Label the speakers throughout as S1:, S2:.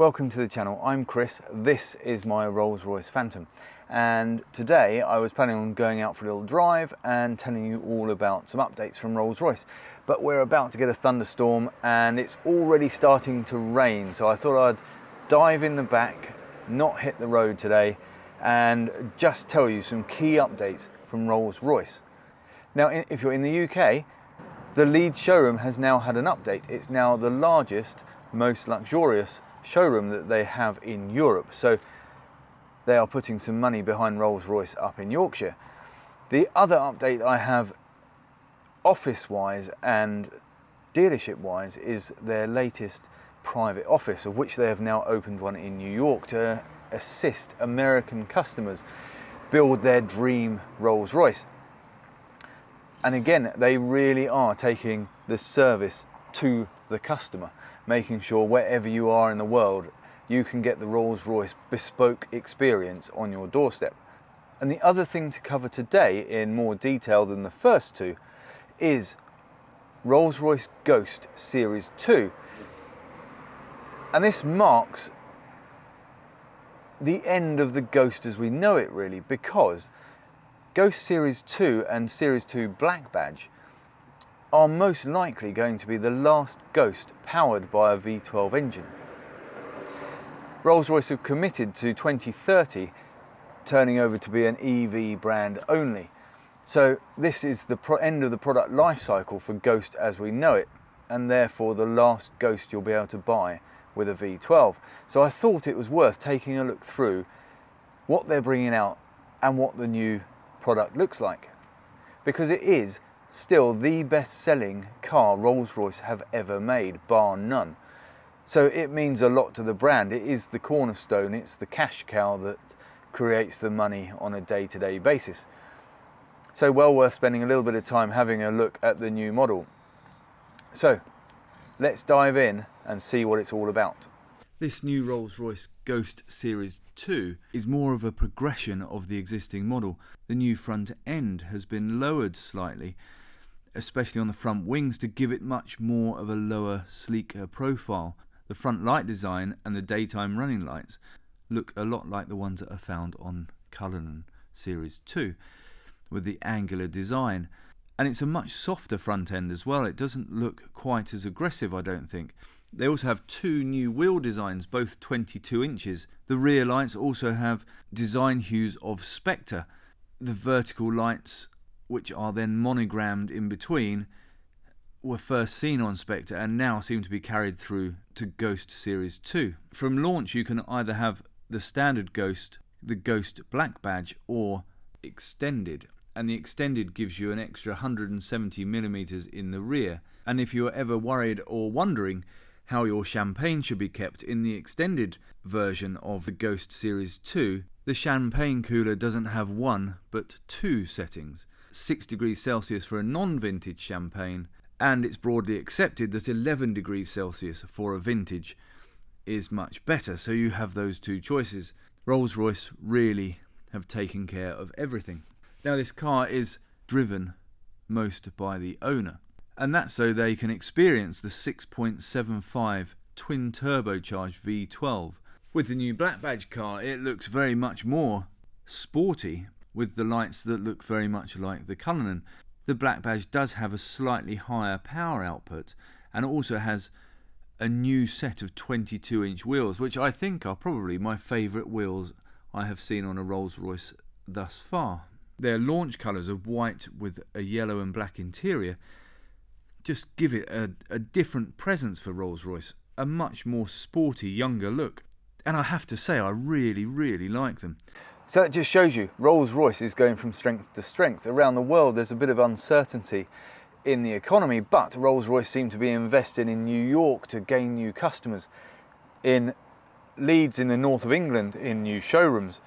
S1: Welcome to the channel. I'm Chris. This is my Rolls Royce Phantom, and today I was planning on going out for a little drive and telling you all about some updates from Rolls Royce, but we're about to get a thunderstorm and it's already starting to rain, so I thought I'd dive in the back, not hit the road today, and just tell you some key updates from Rolls Royce. Now, if you're in the UK, the Leeds showroom has now had an update. It's now the largest, most luxurious showroom that they have in Europe. So they are putting some money behind Rolls Royce up in Yorkshire. The other update I have office-wise and dealership-wise is their latest private office, of which they have now opened one in New York to assist American customers build their dream Rolls Royce. And again, they really are taking the service to the customer, making sure wherever you are in the world, you can get the Rolls Royce bespoke experience on your doorstep. And the other thing to cover today in more detail than the first two is Rolls Royce Ghost Series 2. And this marks the end of the Ghost as we know it, really, because Ghost Series 2 and Series 2 Black Badge are most likely going to be the last Ghost powered by a V12 engine. Rolls-Royce have committed to 2030 turning over to be an EV brand only. So this is the end of the product life cycle for Ghost as we know it, and therefore the last Ghost you'll be able to buy with a V12. So I thought it was worth taking a look through what they're bringing out and what the new product looks like, because it is still the best-selling car Rolls-Royce have ever made, bar none. So it means a lot to the brand. It is the cornerstone, it's the cash cow that creates the money on a day-to-day basis. So well worth spending a little bit of time having a look at the new model. So let's dive in and see what it's all about. This new Rolls-Royce Ghost Series 2 is more of a progression of the existing model. The new front end has been lowered slightly, especially on the front wings, to give it much more of a lower, sleeker profile. The front light design and the daytime running lights look a lot like the ones that are found on Cullinan Series 2 with the angular design. And it's a much softer front end as well. It doesn't look quite as aggressive, I don't think. They also have two new wheel designs, both 22 inches. The rear lights also have design hues of Spectre. The vertical lights, which are then monogrammed in between, were first seen on Spectre and now seem to be carried through to Ghost Series 2. From launch you can either have the standard Ghost, the Ghost Black Badge, or Extended. And the Extended gives you an extra 170mm in the rear. And if you're ever worried or wondering how your champagne should be kept in the extended version of the Ghost Series 2, the champagne cooler doesn't have one but two settings. 6 degrees Celsius for a non-vintage champagne, and it's broadly accepted that 11 degrees Celsius for a vintage is much better, so you have those two choices. Rolls-Royce really have taken care of everything. Now, this car is driven most by the owner, and that's so they can experience the 6.75 twin turbocharged V12. With the new Black Badge car, it looks very much more sporty, with the lights that look very much like the Cullinan. The Black Badge does have a slightly higher power output and also has a new set of 22-inch wheels, which I think are probably my favourite wheels I have seen on a Rolls-Royce thus far. Their launch colours of white with a yellow and black interior just give it a different presence for Rolls-Royce, a much more sporty, younger look. And I have to say, I really, really like them. So that just shows you, Rolls-Royce is going from strength to strength. Around the world there's a bit of uncertainty in the economy, but Rolls-Royce seem to be investing in New York to gain new customers, in Leeds in the north of England in new showrooms.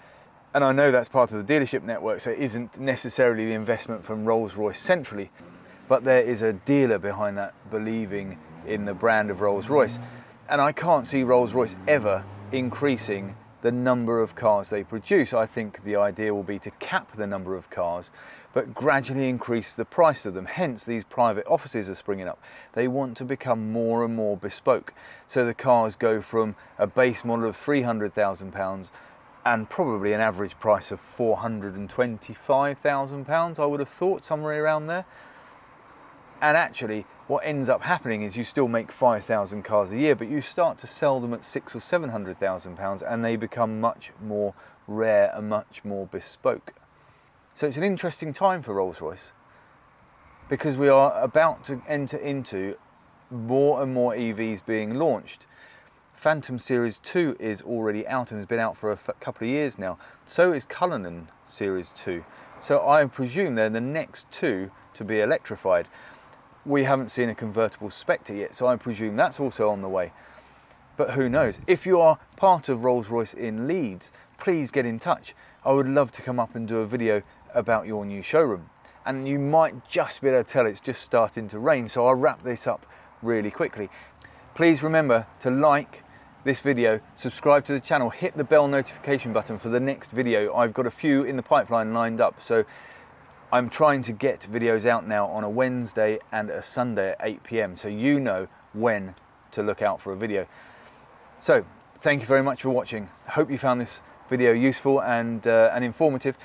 S1: And I know that's part of the dealership network, so it isn't necessarily the investment from Rolls-Royce centrally, but there is a dealer behind that believing in the brand of Rolls-Royce. And I can't see Rolls-Royce ever increasing the number of cars they produce. I think the idea will be to cap the number of cars, but gradually increase the price of them. Hence these private offices are springing up. They want to become more and more bespoke. So the cars go from a base model of £300,000 and probably an average price of £425,000, I would have thought, somewhere around there. And actually what ends up happening is you still make 5,000 cars a year, but you start to sell them at £600,000 or £700,000 and they become much more rare and much more bespoke. So it's an interesting time for Rolls Royce, because we are about to enter into more and more EVs being launched. Phantom Series 2 is already out and has been out for a couple of years now. So is Cullinan Series 2. So I presume they're the next two to be electrified. We haven't seen a convertible Spectre yet, so I presume that's also on the way. But who knows? If you are part of Rolls Royce in Leeds, please get in touch. I would love to come up and do a video about your new showroom. And you might just be able to tell it's just starting to rain, so I'll wrap this up really quickly. Please remember to like this video, subscribe to the channel, hit the bell notification button for the next video. I've got a few in the pipeline lined up, so I'm trying to get videos out now on a Wednesday and a Sunday at 8 PM, so you know when to look out for a video. So thank you very much for watching. I hope you found this video useful and informative.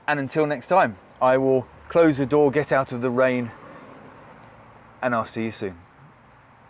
S1: And until next time, I will close the door, get out of the rain, and I'll see you soon.